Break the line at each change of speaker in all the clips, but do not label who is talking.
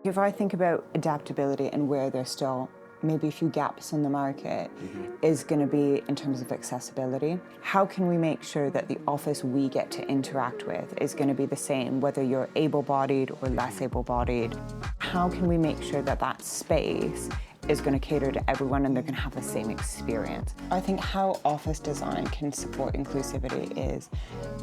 If I think about adaptability and where there's still maybe a few gaps in the market, is going to be in terms of accessibility. How can we make sure that the office we get to interact with is going to be the same, whether you're able-bodied or less able-bodied? How can we make sure that that space is going to cater to everyone and they're going to have the same experience? I think how office design can support inclusivity is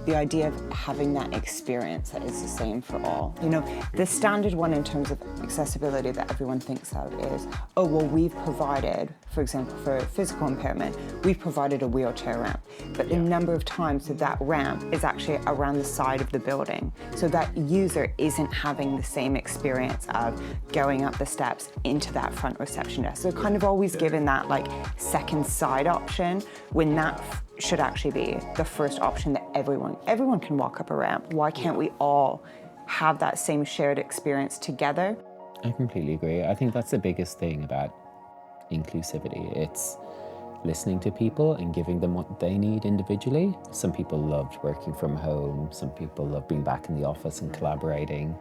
the idea of having that experience that is the same for all. You know, the standard one in terms of accessibility that everyone thinks of is, oh, well, we've provided, for example, for physical impairment, we've provided a wheelchair ramp. But the number of times that ramp is actually around the side of the building. So that user isn't having the same experience of going up the steps into that front reception desk. So kind of always given that like second side option when that should actually be the first option that everyone can walk up a ramp. Why can't we all have that same shared experience together?
I completely agree. I think that's the biggest thing about inclusivity. It's listening to people and giving them what they need individually. Some people loved working from home. Some people love being back in the office and collaborating.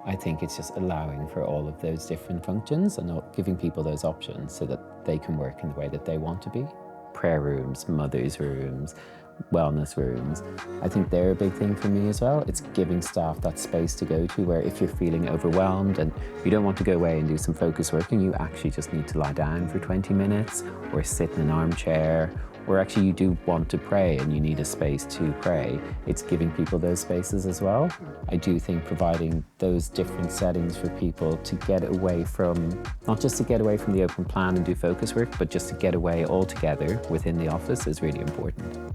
I think it's just allowing for all of those different functions and giving people those options so that they can work in the way that they want to be. Prayer rooms, mothers' rooms, wellness rooms. I think they're a big thing for me as well. It's giving staff that space to go to where if you're feeling overwhelmed and you don't want to go away and do some focus work and you actually just need to lie down for 20 minutes or sit in an armchair, or actually you do want to pray and you need a space to pray, it's giving people those spaces as well. I do think providing those different settings for people to get away from, not just to get away from the open plan and do focus work, but just to get away altogether within the office is really important.